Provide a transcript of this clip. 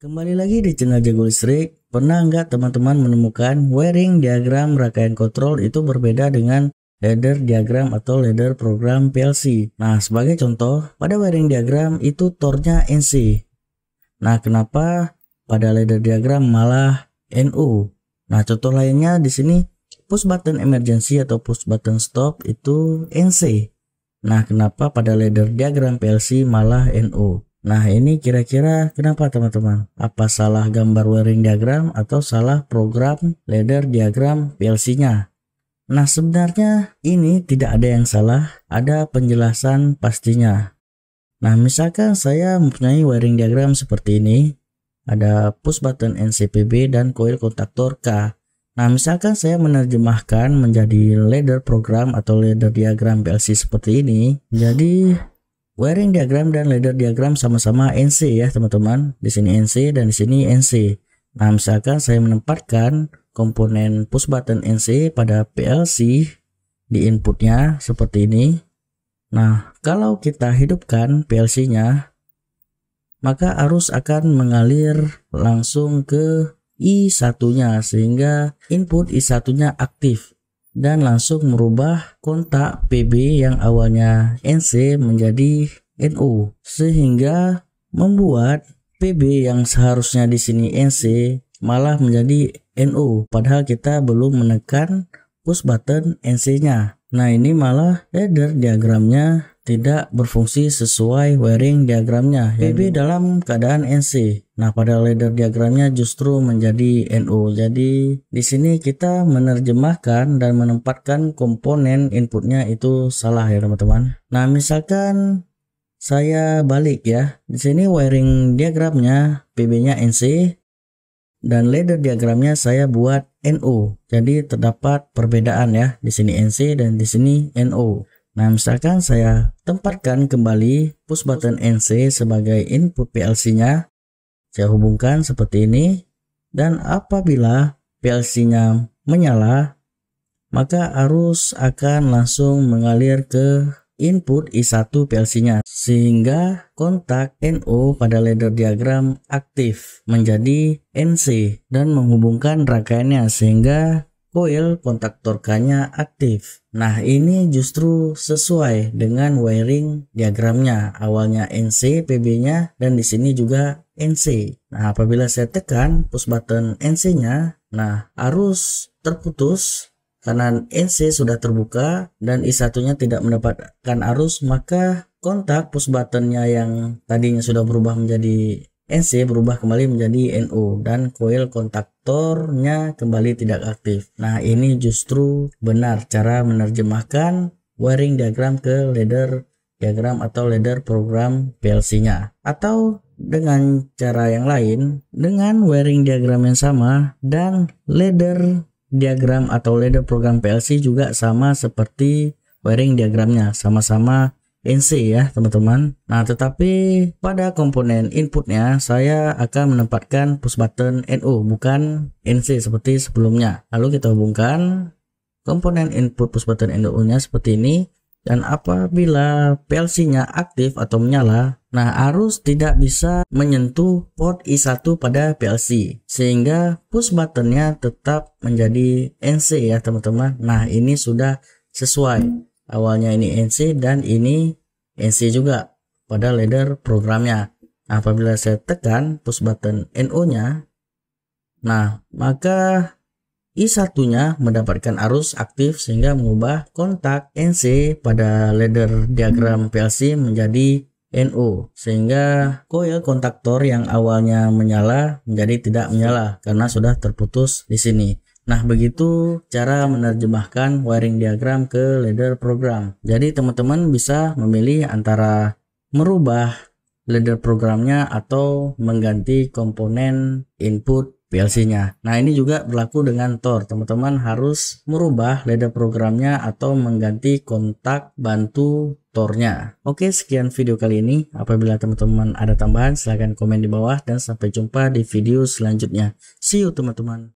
Kembali lagi di channel Jago Listrik. Pernah nggak teman-teman menemukan wiring diagram rangkaian kontrol itu berbeda dengan ladder diagram atau ladder program PLC? Nah, sebagai contoh, pada wiring diagram itu tornya NC. Nah, kenapa pada ladder diagram malah NO? Nah, contoh lainnya di sini push button emergency atau push button stop itu NC. Nah, kenapa pada ladder diagram PLC malah NO? Nah, ini kira-kira kenapa teman-teman? Apa salah gambar wiring diagram atau salah program ladder diagram PLC-nya? Nah, sebenarnya ini tidak ada yang salah, ada penjelasan pastinya. Nah, misalkan saya mempunyai wiring diagram seperti ini, ada push button NCPB dan coil kontaktor K. Nah, misalkan saya menerjemahkan menjadi ladder program atau ladder diagram PLC seperti ini, jadi wiring diagram dan ladder diagram sama-sama NC ya teman-teman. Di sini NC dan di sini NC. Nah, misalkan saya menempatkan komponen push button NC pada PLC di inputnya seperti ini. Nah, kalau kita hidupkan PLC-nya, maka arus akan mengalir langsung ke I1-nya sehingga input I1-nya aktif dan langsung merubah kontak PB yang awalnya NC menjadi NO sehingga membuat PB yang seharusnya di sini NC malah menjadi NO padahal kita belum menekan push button NC-nya. Nah, ini malah ladder diagramnya tidak berfungsi sesuai wiring diagramnya. PB dalam keadaan NC. Nah, pada ladder diagramnya justru menjadi NO. Jadi di sini kita menerjemahkan dan menempatkan komponen inputnya itu salah ya teman-teman. Nah, misalkan saya balik ya. Di sini wiring diagramnya PB-nya NC dan ladder diagramnya saya buat NO. Jadi terdapat perbedaan ya. Di sini NC dan di sini NO. Nah, misalkan saya tempatkan kembali push button NC sebagai input PLC-nya. Saya hubungkan seperti ini. Dan apabila PLC-nya menyala, maka arus akan langsung mengalir ke input I1 PLC-nya. Sehingga kontak NO pada ladder diagram aktif menjadi NC dan menghubungkan rangkaiannya sehingga coil kontaktor K-nya aktif. Nah, ini justru sesuai dengan wiring diagramnya. Awalnya NC PB-nya dan di sini juga NC. Nah, apabila saya tekan push button NC-nya, nah arus terputus karena NC sudah terbuka dan I1-nya tidak mendapatkan arus, maka kontak push buttonnya yang tadinya sudah berubah menjadi NC berubah kembali menjadi NO dan coil kontaktornya kembali tidak aktif. Nah, ini justru benar cara menerjemahkan wiring diagram ke ladder diagram atau ladder program PLC-nya. Atau dengan cara yang lain, dengan wiring diagram yang sama dan ladder diagram atau ladder program PLC juga sama seperti wiring diagramnya, sama-sama NC ya teman-teman. Nah, tetapi pada komponen inputnya saya akan menempatkan push button NO bukan NC seperti sebelumnya. Lalu kita hubungkan komponen input push button NO nya seperti ini. Dan apabila PLC-nya aktif atau menyala, nah arus tidak bisa menyentuh port I1 pada PLC sehingga push buttonnya tetap menjadi NC ya teman-teman. Nah, ini sudah sesuai. Awalnya ini NC dan ini NC juga pada ladder programnya. Nah, apabila saya tekan push button NO-nya, nah maka I1-nya mendapatkan arus aktif sehingga mengubah kontak NC pada ladder diagram PLC menjadi NO sehingga coil kontaktor yang awalnya menyala menjadi tidak menyala karena sudah terputus di sini. Nah, begitu cara menerjemahkan wiring diagram ke ladder program. Jadi teman-teman bisa memilih antara merubah ladder programnya atau mengganti komponen input PLC-nya. Nah, ini juga berlaku dengan Tor. Teman-teman harus merubah ladder programnya atau mengganti kontak bantu Tornya. Oke, sekian video kali ini. Apabila teman-teman ada tambahan, silahkan komen di bawah dan sampai jumpa di video selanjutnya. See you teman-teman.